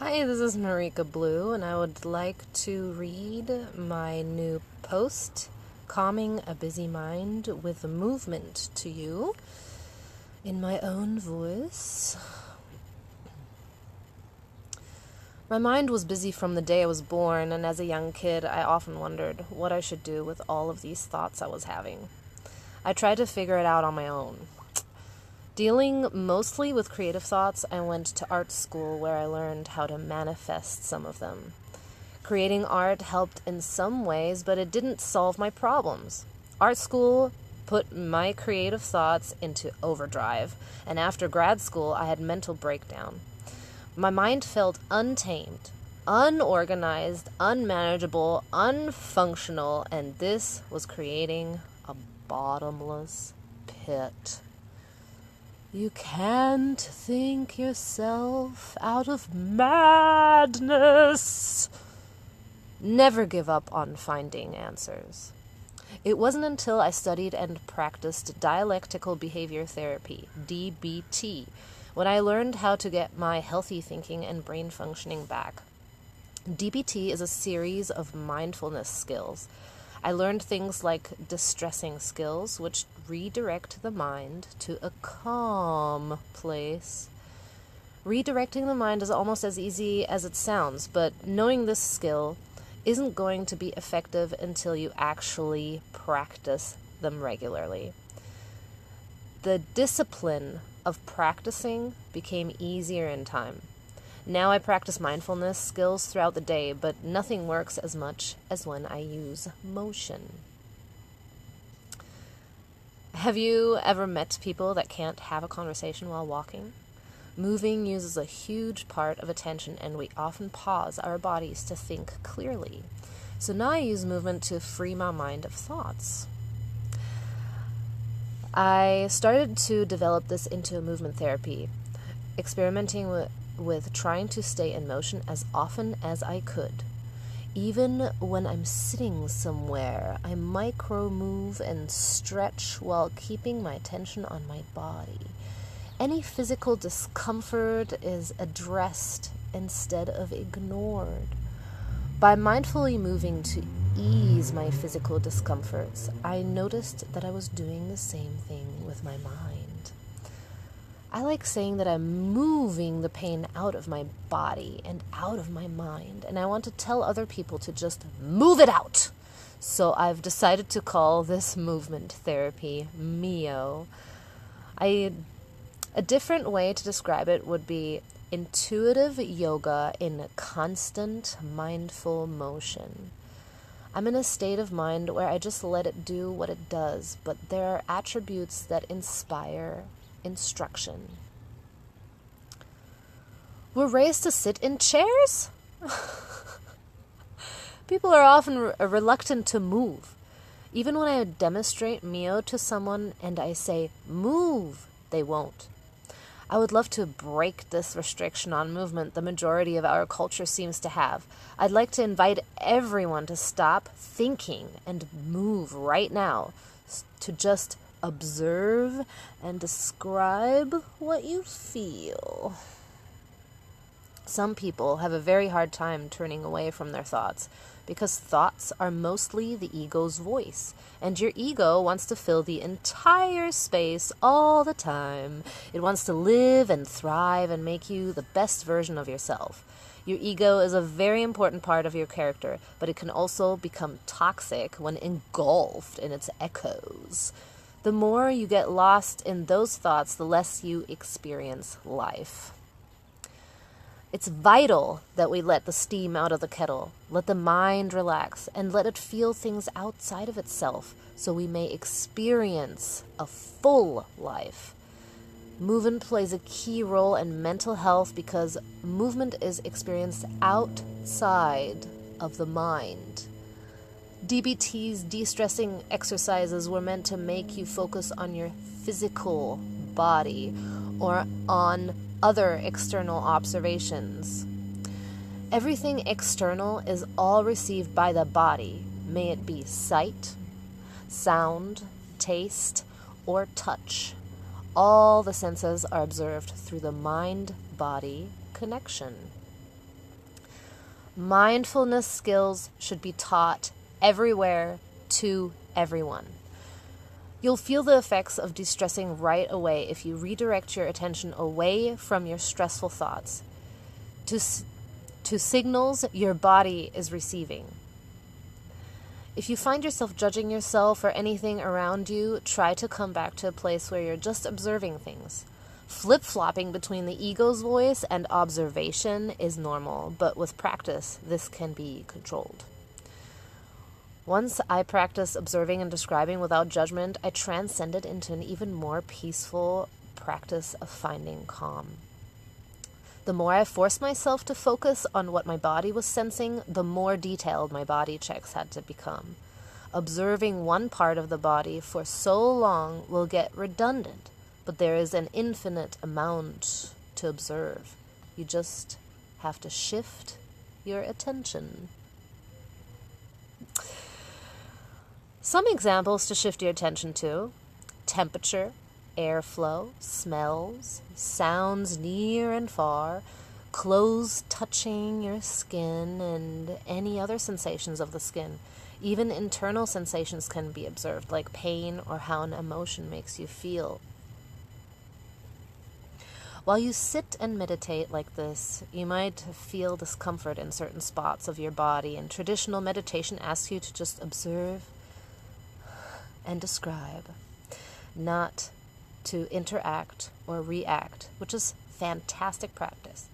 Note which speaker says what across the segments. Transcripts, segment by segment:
Speaker 1: Hi, this is Marika Blue, and I would like to read my new post, Calming a Busy Mind with Movement, to you in my own voice. My mind was busy from the day I was born, and as a young kid, I often wondered what I should do with all of these thoughts I was having. I tried to figure it out on my own. Dealing mostly with creative thoughts, I went to art school where I learned how to manifest some of them. Creating art helped in some ways, but it didn't solve my problems. Art school put my creative thoughts into overdrive, and after grad school, I had mental breakdown. My mind felt untamed, unorganized, unmanageable, unfunctional, and this was creating a bottomless pit. You can't think yourself out of madness. Never give up on finding answers. It wasn't until I studied and practiced dialectical behavior therapy, DBT, when I learned how to get my healthy thinking and brain functioning back. DBT is a series of mindfulness skills. I learned things like distressing skills, which redirect the mind to a calm place. Redirecting the mind is almost as easy as it sounds, but knowing this skill isn't going to be effective until you actually practice them regularly. The discipline of practicing became easier in time. Now I practice mindfulness skills throughout the day, but nothing works as much as when I use motion. Have you ever met people that can't have a conversation while walking? Moving uses a huge part of attention, and we often pause our bodies to think clearly. So now I use movement to free my mind of thoughts. I started to develop this into a movement therapy, experimenting with trying to stay in motion as often as I could. Even when I'm sitting somewhere, I micro-move and stretch while keeping my attention on my body. Any physical discomfort is addressed instead of ignored. By mindfully moving to ease my physical discomforts, I noticed that I was doing the same thing with my mind. I like saying that I'm moving the pain out of my body and out of my mind, and I want to tell other people to just move it out. So I've decided to call this movement therapy Mio. A different way to describe it would be intuitive yoga in constant mindful motion. I'm in a state of mind where I just let it do what it does, but there are attributes that inspire instruction. We're raised to sit in chairs? People are often reluctant to move. Even when I demonstrate Mio to someone and I say, move, they won't. I would love to break this restriction on movement the majority of our culture seems to have. I'd like to invite everyone to stop thinking and move right now, to just observe and describe what you feel. Some people have a very hard time turning away from their thoughts because thoughts are mostly the ego's voice, and your ego wants to fill the entire space all the time. It wants to live and thrive and make you the best version of yourself. Your ego is a very important part of your character, but it can also become toxic when engulfed in its echoes. The more you get lost in those thoughts, the less you experience life. It's vital that we let the steam out of the kettle, let the mind relax, and let it feel things outside of itself so we may experience a full life. Movement plays a key role in mental health because movement is experienced outside of the mind. DBT's de-stressing exercises were meant to make you focus on your physical body or on other external observations. Everything external is all received by the body, may it be sight, sound, taste, or touch. All the senses are observed through the mind-body connection. Mindfulness skills should be taught everywhere to everyone. You'll feel the effects of de-stressing right away if you redirect your attention away from your stressful thoughts to signals your body is receiving. If you find yourself judging yourself or anything around you, try to come back to a place where you're just observing things. Flip-flopping between the ego's voice and observation is normal, but with practice, this can be controlled. Once I practiced observing and describing without judgment, I transcended into an even more peaceful practice of finding calm. The more I forced myself to focus on what my body was sensing, the more detailed my body checks had to become. Observing one part of the body for so long will get redundant, but there is an infinite amount to observe. You just have to shift your attention. Some examples to shift your attention to: temperature, airflow, smells, sounds near and far, clothes touching your skin, and any other sensations of the skin. Even internal sensations can be observed, like pain or how an emotion makes you feel. While you sit and meditate like this, you might feel discomfort in certain spots of your body, and traditional meditation asks you to just observe and describe, not to interact or react, which is fantastic practice.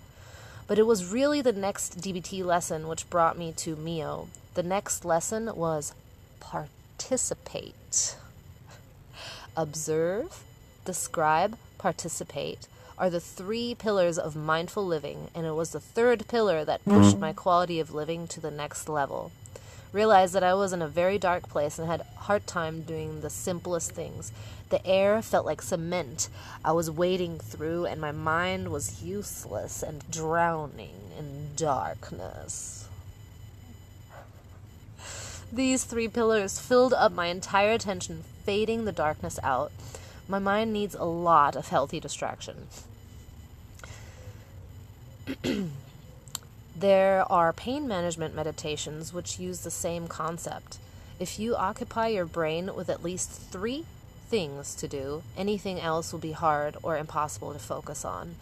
Speaker 1: But it was really the next DBT lesson which brought me to Mio. The next lesson was participate. Observe, describe, participate are the 3 pillars of mindful living, and it was the 3rd pillar that pushed my quality of living to the next level. Realized that I was in a very dark place and had a hard time doing the simplest things. The air felt like cement I was wading through, and my mind was useless and drowning in darkness. These 3 pillars filled up my entire attention, fading the darkness out. My mind needs a lot of healthy distraction. There are pain management meditations which use the same concept. If you occupy your brain with at least 3 things to do, anything else will be hard or impossible to focus on.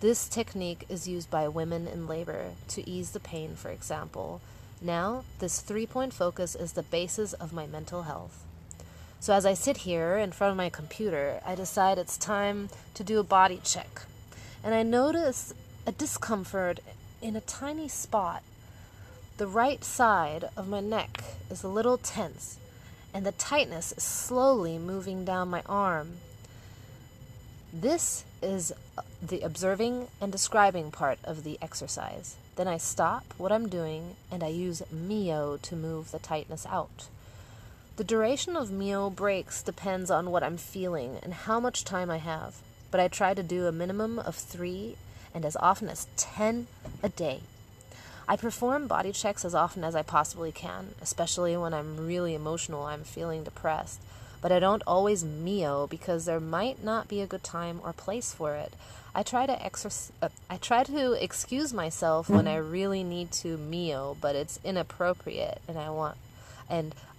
Speaker 1: This technique is used by women in labor to ease the pain, for example. Now, this 3-point focus is the basis of my mental health. So as I sit here in front of my computer, I decide it's time to do a body check. And I notice a discomfort in a tiny spot. The right side of my neck is a little tense, and the tightness is slowly moving down my arm. This is the observing and describing part of the exercise. Then I stop what I'm doing, and I use Mio to move the tightness out. The duration of Mio breaks depends on what I'm feeling and how much time I have, but I try to do a minimum of 3 and as often as 10 a day. I perform body checks as often as I possibly can, especially when I'm really emotional, I'm feeling depressed. But I don't always Mio because there might not be a good time or place for it. I try to excuse myself when I really need to Mio, but it's inappropriate, and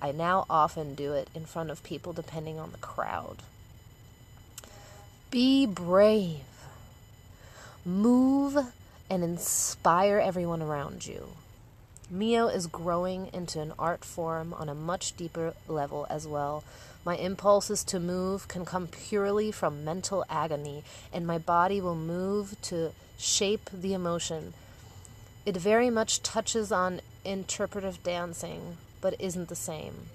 Speaker 1: I now often do it in front of people depending on the crowd. Be brave. Move and inspire everyone around you. Mio is growing into an art form on a much deeper level as well. My impulses to move can come purely from mental agony, and my body will move to shape the emotion. It very much touches on interpretive dancing, but isn't the same.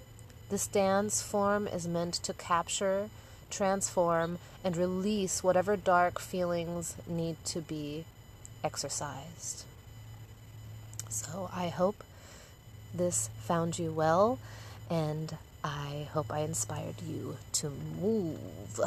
Speaker 1: This dance form is meant to capture, transform, and release whatever dark feelings need to be exercised. So I hope this found you well, and I hope I inspired you to move.